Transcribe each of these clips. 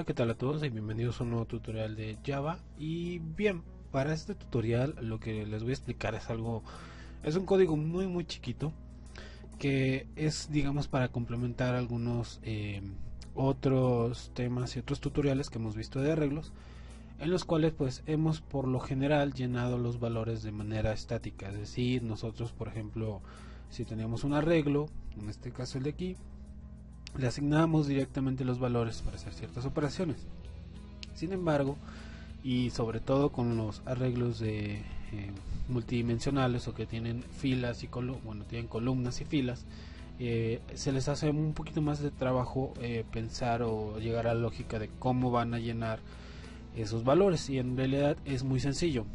¿qué tal a todos? Y bienvenidos a un nuevo tutorial de Java. Y bien, para este tutorial lo que les voy a explicar es un código muy chiquito que es, digamos, para complementar algunos otros temas y otros tutoriales que hemos visto de arreglos, en los cuales pues hemos por lo general llenado los valores de manera estática. Es decir, nosotros, por ejemplo, si teníamos un arreglo, en este caso el de aquí, le asignamos directamente los valores para hacer ciertas operaciones. Sin embargo, y sobre todo con los arreglos de multidimensionales o que tienen filas y tienen columnas y filas, se les hace un poquito más de trabajo pensar o llegar a la lógica de cómo van a llenar esos valores, y en realidad es muy sencillo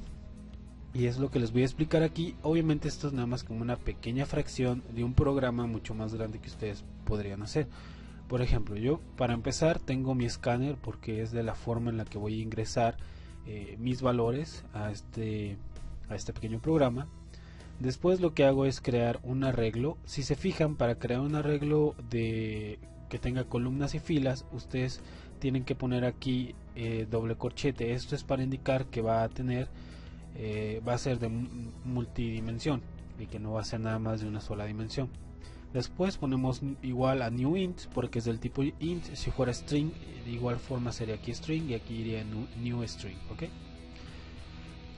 y es lo que les voy a explicar aquí. Obviamente esto es nada más como una pequeña fracción de un programa mucho más grande que ustedes podrían hacer. Por ejemplo, yo para empezar tengo mi escáner porque es de la forma en la que voy a ingresar mis valores a este pequeño programa. Después lo que hago es crear un arreglo. Si se fijan, para crear un arreglo que tenga columnas y filas, ustedes tienen que poner aquí doble corchete. Esto es para indicar que va a ser de multidimensión y que no va a ser nada más de una sola dimensión. Después ponemos igual a new int porque es del tipo int. Si fuera string, de igual forma sería aquí string y aquí iría new string, ¿ok?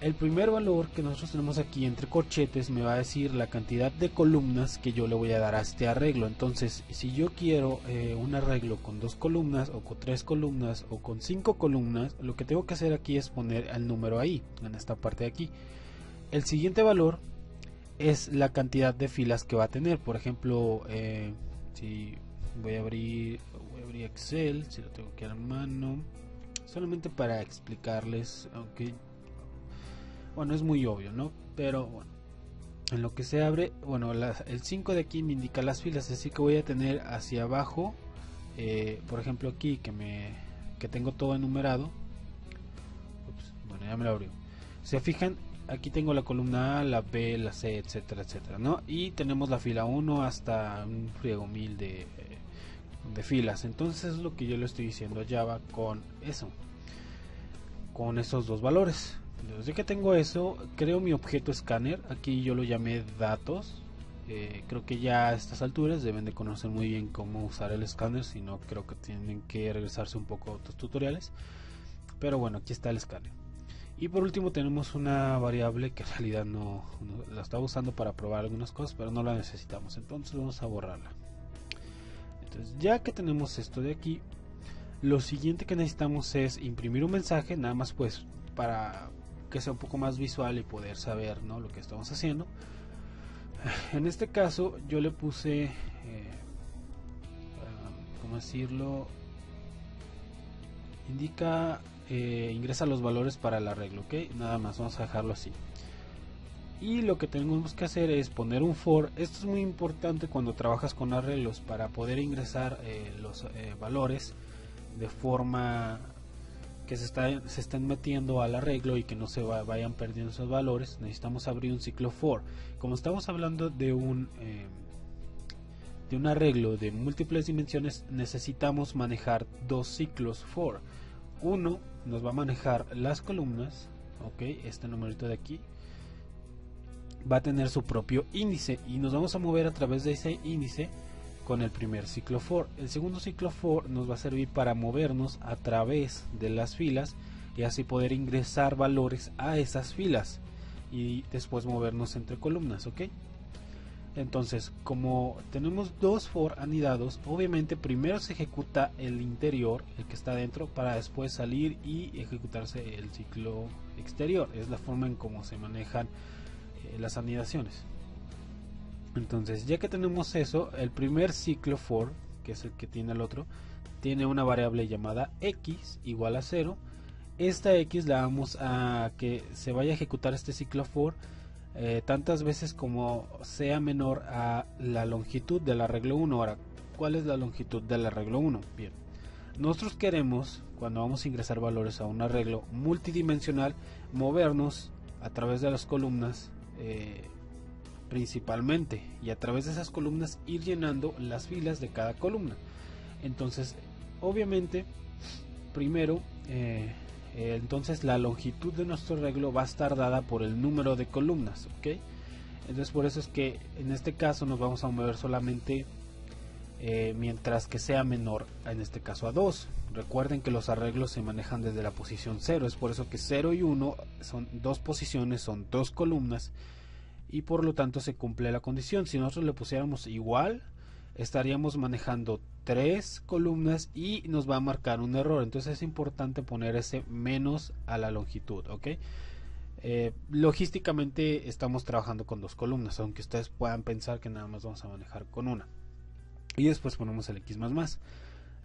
El primer valor que nosotros tenemos aquí entre corchetes me va a decir la cantidad de columnas que yo le voy a dar a este arreglo. Entonces, si yo quiero un arreglo con 2 columnas o con 3 columnas o con 5 columnas, lo que tengo que hacer aquí es poner el número ahí, en esta parte de aquí. El siguiente valor es la cantidad de filas que va a tener. Por ejemplo, si voy a abrir Excel, si lo tengo que a mano, solamente para explicarles, aunque bueno, es muy obvio, ¿no? Pero bueno, en lo que se abre, bueno, el 5 de aquí me indica las filas, así que voy a tener hacia abajo, por ejemplo aquí que tengo todo enumerado. Bueno, ya me lo abrió. Se fijan, aquí tengo la columna A, la B, la C, etcétera, etcétera, ¿no? Y tenemos la fila 1 hasta un friego mil de filas. Entonces es lo que yo le estoy diciendo a Java con eso, con esos dos valores. Entonces, ya que tengo eso, creo mi objeto escáner. Aquí yo lo llamé datos. Creo que ya a estas alturas deben de conocer muy bien cómo usar el escáner, si no creo que tienen que regresarse un poco a otros tutoriales. Pero bueno, aquí está el escáner. Y por último tenemos una variable que en realidad no la estaba usando para probar algunas cosas, pero no la necesitamos, entonces vamos a borrarla. Entonces, ya que tenemos esto de aquí, lo siguiente que necesitamos es imprimir un mensaje, nada más pues para que sea un poco más visual y poder saber, ¿no?, lo que estamos haciendo. En este caso yo le puse ¿cómo decirlo? Indica ingresa los valores para el arreglo, ¿ok? Nada más, vamos a dejarlo así. Y lo que tenemos que hacer es poner un for. Esto es muy importante cuando trabajas con arreglos, para poder ingresar los valores de forma que se estén metiendo al arreglo y que no se vayan perdiendo esos valores. Necesitamos abrir un ciclo for. Como estamos hablando de un arreglo de múltiples dimensiones, necesitamos manejar dos ciclos for. Uno nos va a manejar las columnas, ok, este numerito de aquí va a tener su propio índice y nos vamos a mover a través de ese índice con el primer ciclo for. El segundo ciclo for nos va a servir para movernos a través de las filas y así poder ingresar valores a esas filas y después movernos entre columnas, ok. Entonces, como tenemos dos for anidados, obviamente primero se ejecuta el interior, el que está dentro, para después salir y ejecutarse el ciclo exterior. Es la forma en cómo se manejan las anidaciones. Entonces, ya que tenemos eso, el primer ciclo for, que es el que tiene el otro, tiene una variable llamada x igual a 0. Esta x la vamos a que se vaya a ejecutar este ciclo for tantas veces como sea menor a la longitud del arreglo 1. Ahora, ¿cuál es la longitud del arreglo 1? Bien, nosotros queremos, cuando vamos a ingresar valores a un arreglo multidimensional, movernos a través de las columnas principalmente, y a través de esas columnas ir llenando las filas de cada columna. Entonces, obviamente primero, entonces la longitud de nuestro arreglo va a estar dada por el número de columnas, ¿ok? Entonces por eso es que en este caso nos vamos a mover solamente mientras que sea menor, en este caso a 2. Recuerden que los arreglos se manejan desde la posición 0, es por eso que 0 y 1 son dos posiciones, son dos columnas, y por lo tanto se cumple la condición. Si nosotros le pusiéramos igual, estaríamos manejando 3 columnas y nos va a marcar un error. Entonces es importante poner ese menos a la longitud, ¿ok? Logísticamente estamos trabajando con 2 columnas, aunque ustedes puedan pensar que nada más vamos a manejar con una. Y después ponemos el x más.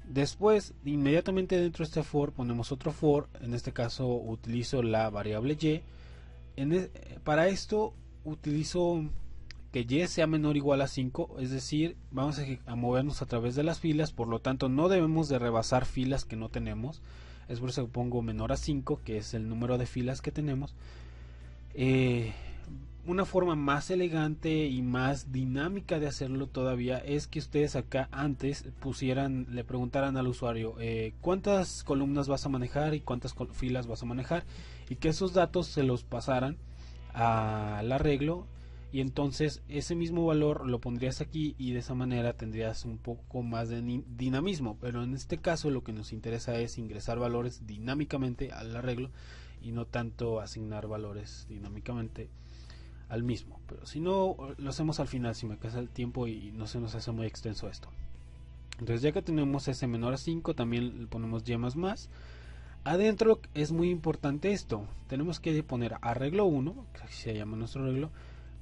Después, inmediatamente dentro de este for, ponemos otro for. En este caso utilizo la variable y. Para esto utilizo que y sea menor o igual a 5, es decir, vamos a movernos a través de las filas, por lo tanto no debemos de rebasar filas que no tenemos. Es por eso que pongo menor a 5, que es el número de filas que tenemos. Una forma más elegante y más dinámica de hacerlo todavía es que ustedes acá antes le preguntaran al usuario cuántas columnas vas a manejar y cuántas filas vas a manejar, y que esos datos se los pasaran al arreglo, y entonces ese mismo valor lo pondrías aquí y de esa manera tendrías un poco más de dinamismo. Pero en este caso lo que nos interesa es ingresar valores dinámicamente al arreglo y no tanto asignar valores dinámicamente al mismo. Pero si no, lo hacemos al final, si me alcanza el tiempo y no se nos hace muy extenso esto. Entonces ya que tenemos ese menor a 5, también le ponemos y más. Adentro es muy importante esto, tenemos que poner arreglo 1, que así se llama nuestro arreglo.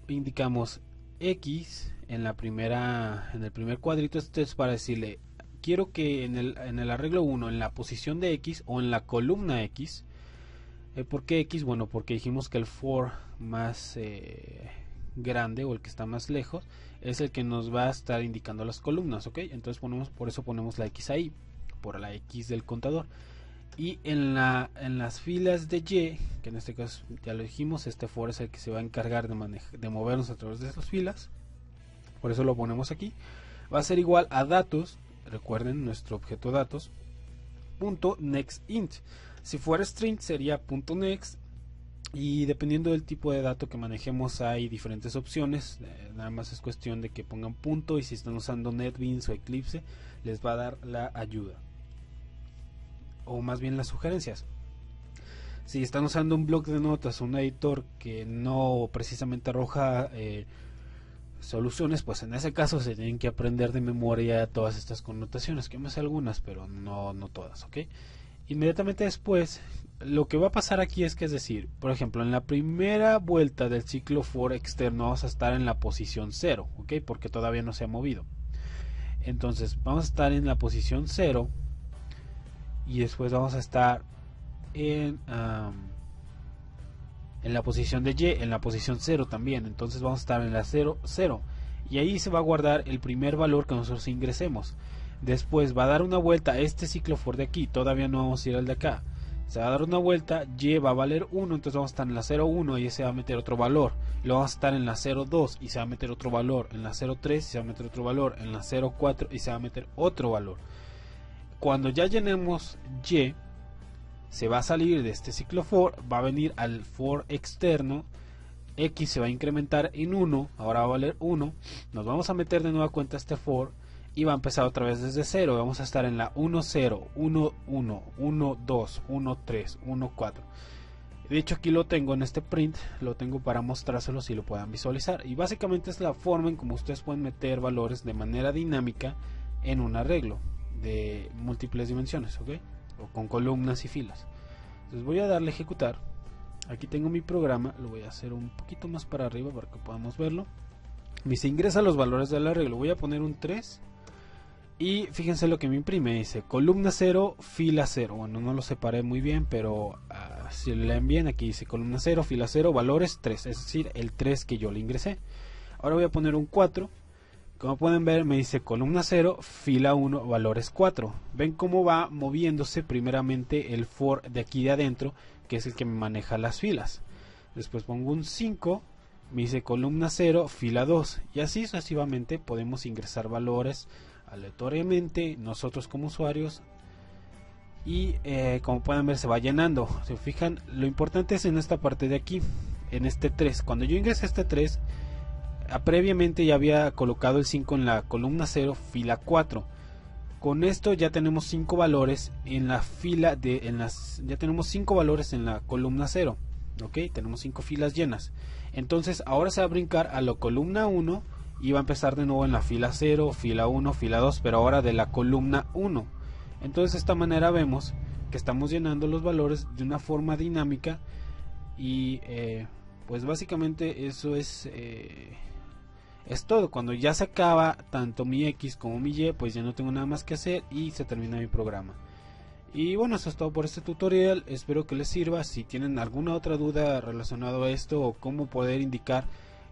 Indicamos x en el primer cuadrito. Esto es para decirle, quiero que en el arreglo 1, en la posición de x o en la columna x. ¿Por qué x? Bueno, porque dijimos que el for más grande, o el que está más lejos, es el que nos va a estar indicando las columnas, ¿ok? Entonces por eso ponemos la x ahí, por la x del contador. Y en las filas de y, que en este caso ya lo dijimos, este for es el que se va a encargar de movernos a través de esas filas, por eso lo ponemos aquí. Va a ser igual a datos, recuerden nuestro objeto datos, punto next int. Si fuera string sería punto next, y dependiendo del tipo de dato que manejemos hay diferentes opciones. Nada más es cuestión de que pongan punto, y si están usando NetBeans o Eclipse les va a dar la ayuda, o más bien las sugerencias. Si están usando un bloc de notas, un editor que no precisamente arroja soluciones, pues en ese caso se tienen que aprender de memoria todas estas connotaciones, que me sé algunas, pero no todas, ¿ok? Inmediatamente después, lo que va a pasar aquí es que, es decir, por ejemplo, en la primera vuelta del ciclo for externo vamos a estar en la posición 0, ¿ok? Porque todavía no se ha movido. Entonces vamos a estar en la posición 0, y después vamos a estar en la posición de y, en la posición 0 también. Entonces vamos a estar en la 0, 0, y ahí se va a guardar el primer valor que nosotros ingresemos. Después va a dar una vuelta a este ciclo for de aquí, todavía no vamos a ir al de acá. Se va a dar una vuelta, y va a valer 1, entonces vamos a estar en la 0,1 y se va a meter otro valor. Y luego vamos a estar en la 0,2 y se va a meter otro valor. En la 0,3 se va a meter otro valor. En la 0,4 y se va a meter otro valor. Cuando ya llenemos y, se va a salir de este ciclo for, va a venir al for externo, x se va a incrementar en 1, ahora va a valer 1, nos vamos a meter de nueva cuenta este for y va a empezar otra vez desde 0, vamos a estar en la 1, 0, 1, 1, 1, 2, 1, 3, 1, 4. De hecho aquí lo tengo en este print, lo tengo para mostrárselo si lo puedan visualizar, y básicamente es la forma en como ustedes pueden meter valores de manera dinámica en un arreglo de múltiples dimensiones, ¿ok? O con columnas y filas. Entonces voy a darle a ejecutar. Aquí tengo mi programa, lo voy a hacer un poquito más para arriba para que podamos verlo. Me dice ingresa los valores del arreglo, voy a poner un 3 y fíjense lo que me imprime, dice columna 0, fila 0. Bueno, no lo separé muy bien, pero si lo leen bien, aquí dice columna 0, fila 0, valores 3, es decir, el 3 que yo le ingresé. Ahora voy a poner un 4. Como pueden ver, me dice columna 0, fila 1, valores 4. Ven cómo va moviéndose primeramente el for de aquí de adentro, que es el que me maneja las filas. Después pongo un 5, me dice columna 0, fila 2. Y así sucesivamente podemos ingresar valores aleatoriamente nosotros como usuarios y como pueden ver se va llenando. Se fijan, lo importante es en esta parte de aquí, en este 3. Cuando yo ingresé a este 3, previamente ya había colocado el 5 en la columna 0, fila 4. Con esto ya tenemos 5 valores en la fila de ya tenemos 5 valores en la columna 0. Ok, tenemos 5 filas llenas. Entonces ahora se va a brincar a la columna 1 y va a empezar de nuevo en la fila 0, fila 1, fila 2, pero ahora de la columna 1. Entonces de esta manera vemos que estamos llenando los valores de una forma dinámica y pues básicamente eso es todo. Cuando ya se acaba tanto mi X como mi Y, pues ya no tengo nada más que hacer y se termina mi programa. Y bueno, eso es todo por este tutorial, espero que les sirva. Si tienen alguna otra duda relacionada a esto o cómo poder indicar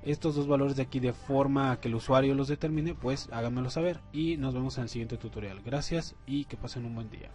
estos dos valores de aquí de forma que el usuario los determine, pues háganmelo saber y nos vemos en el siguiente tutorial. Gracias y que pasen un buen día.